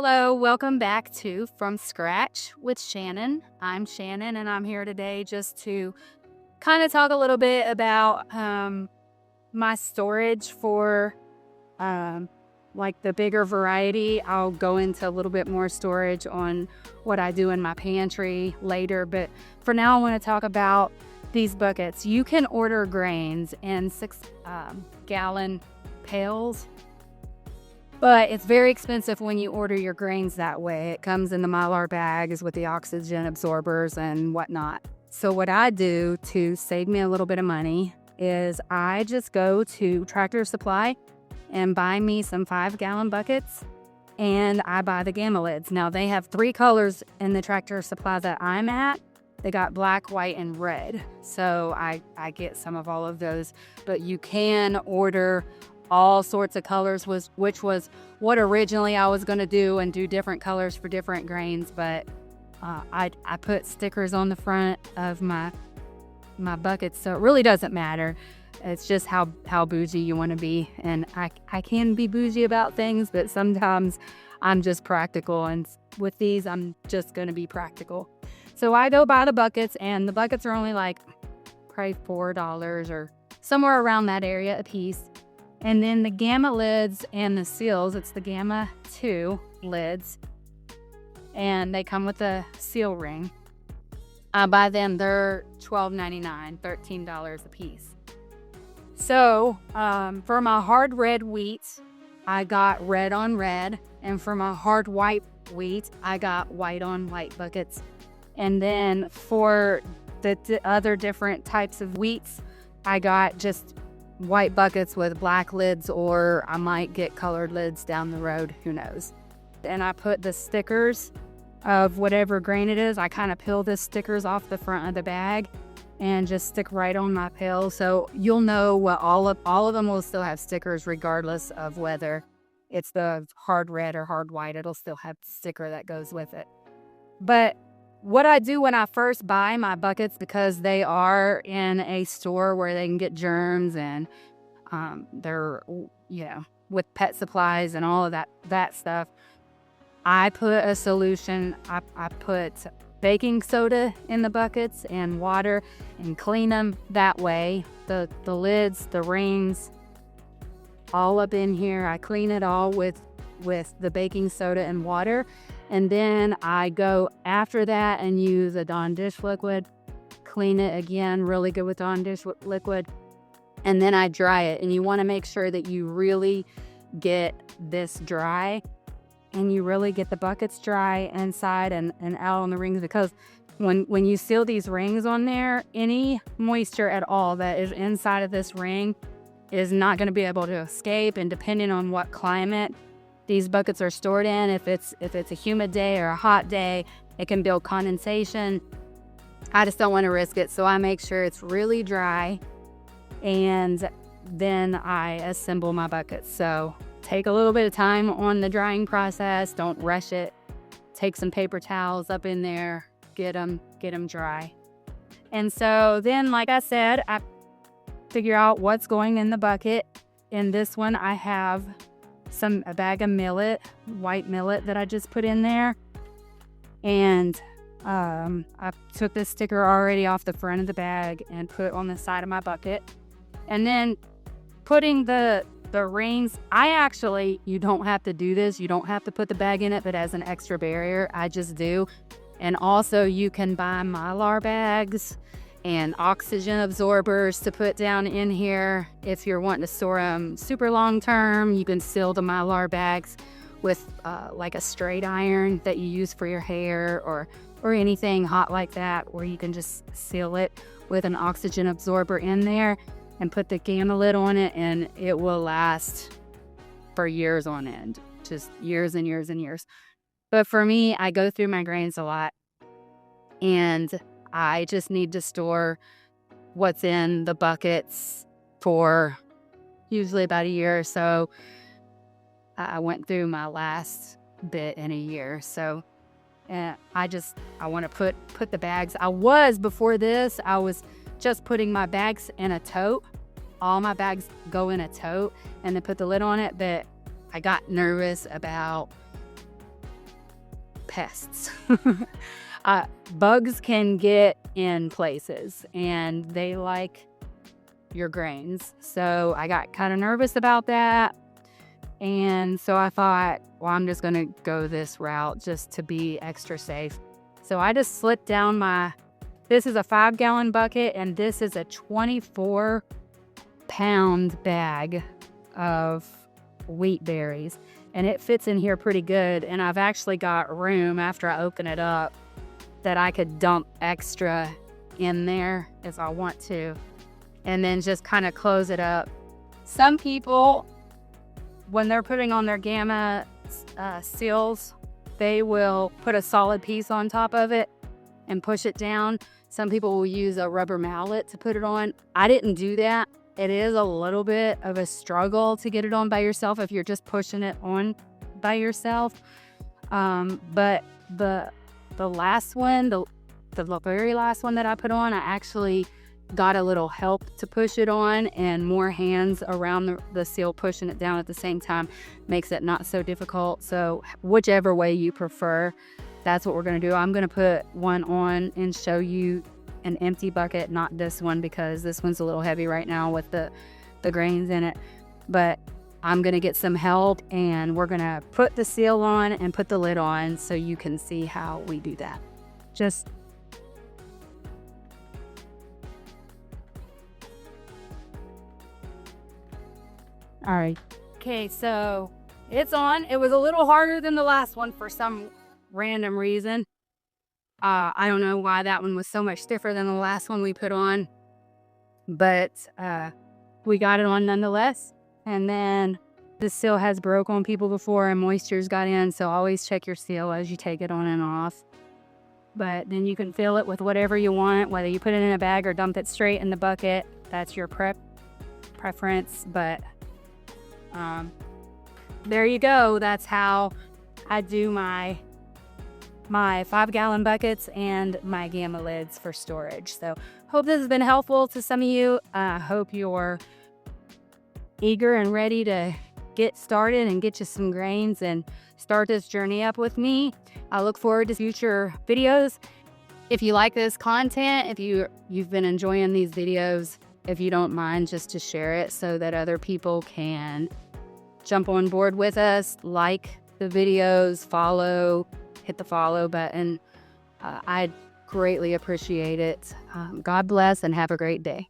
Hello, welcome back to From Scratch with Shannon. I'm Shannon and I'm here today just to kind of talk a little bit about my storage for like the bigger variety. I'll go into a little bit more storage on what I do in my pantry later, but for now I want to talk about these buckets. You can order grains in 6-gallon pails. But it's very expensive when you order your grains that way. It comes in the Mylar bags with the oxygen absorbers and whatnot. So what I do to save me a little bit of money is I just go to Tractor Supply and buy me some 5-gallon buckets, and I buy the gamma lids. Now they have 3 colors in the Tractor Supply that I'm at. They got black, white, and red. So I get some of all of those, but you can order all sorts of colors, which was what originally I was going to do, and do different colors for different grains. But I put stickers on the front of my buckets, so it really doesn't matter. It's just how bougie you want to be, and I can be bougie about things, but sometimes I'm just practical, and with these I'm just going to be practical. So I go buy the buckets, and the buckets are only like probably $4 or somewhere around that area a piece. And then the gamma lids and the seals, it's the gamma 2 lids, and they come with a seal ring. I buy them, they're $12.99, $13 a piece. So for my hard red wheat, I got red on red, and for my hard white wheat, I got white on white buckets. And then for the other different types of wheats, I got just white buckets with black lids, or I might get colored lids down the road, who knows. And I put the stickers of whatever grain it is. I kind of peel the stickers off the front of the bag and just stick right on my pail, so you'll know what all of them will still have stickers regardless of whether it's the hard red or hard white. It'll still have the sticker that goes with it. But what I do when I first buy my buckets, because they are in a store where they can get germs, and they're, with pet supplies and all of that stuff, I put a solution. I put baking soda in the buckets and water and clean them that way. The lids, the rings, all up in here. I clean it all with the baking soda and water. And then I go after that and use a Dawn dish liquid, clean it again, really good with Dawn dish liquid, and then I dry it. And you want to make sure that you really get this dry, and you really get the buckets dry inside and out on the rings, because when you seal these rings on there, any moisture at all that is inside of this ring is not going to be able to escape. And depending on what climate these buckets are stored in, if it's a humid day or a hot day, it can build condensation. I just don't want to risk it, so I make sure it's really dry, and then I assemble my buckets. So take a little bit of time on the drying process. Don't rush it. Take some paper towels up in there, get them dry. And so then, like I said, I figure out what's going in the bucket. In this one, I have a bag of millet, white millet, that I just put in there. And I took this sticker already off the front of the bag and put it on the side of my bucket. And then putting the rings, you don't have to do this. You don't have to put the bag in it, but as an extra barrier, I just do. And also you can buy Mylar bags and oxygen absorbers to put down in here. If you're wanting to store them super long term, you can seal the Mylar bags with like a straight iron that you use for your hair, or anything hot like that, or you can just seal it with an oxygen absorber in there and put the gamma lid on it, and it will last for years on end, just years and years and years. But for me, I go through my grains a lot, and I just need to store what's in the buckets for usually about a year or so. I went through my last bit in a year. So I want to put the bags. Before this, I was just putting my bags in a tote. All my bags go in a tote and then put the lid on it. But I got nervous about pests. Bugs can get in places and they like your grains. So I got kind of nervous about that. And so I thought, well, I'm just going to go this route just to be extra safe. So I just slipped down this is a 5-gallon bucket, and this is a 24-pound bag of wheat berries. And it fits in here pretty good. And I've actually got room after I open it up that I could dump extra in there if I want to. And then just kind of close it up. Some people, when they're putting on their gamma seals, they will put a solid piece on top of it and push it down. Some people will use a rubber mallet to put it on. I didn't do that. It is a little bit of a struggle to get it on by yourself if you're just pushing it on by yourself. But the last one, the very last one that I put on, I actually got a little help to push it on, and more hands around the seal pushing it down at the same time makes it not so difficult. So whichever way you prefer, that's what we're going to do. I'm going to put one on and show you an empty bucket, not this one, because this one's a little heavy right now with the grains in it. But I'm going to get some help, and we're going to put the seal on and put the lid on so you can see how we do that. All right. Okay, so it's on. It was a little harder than the last one for some random reason. I don't know why that one was so much stiffer than the last one we put on, but we got it on nonetheless. And then the seal has broke on people before and moisture's got in, so always check your seal as you take it on and off. But then you can fill it with whatever you want, whether you put it in a bag or dump it straight in the bucket. That's your preference, but there you go. That's how I do my 5-gallon buckets and my gamma lids for storage. So hope this has been helpful to some of you. I hope you're eager and ready to get started and get you some grains and start this journey up with me. I look forward to future videos. If you like this content, if you've been enjoying these videos, if you don't mind just to share it so that other people can jump on board with us, like the videos, hit the follow button. I'd greatly appreciate it. God bless and have a great day.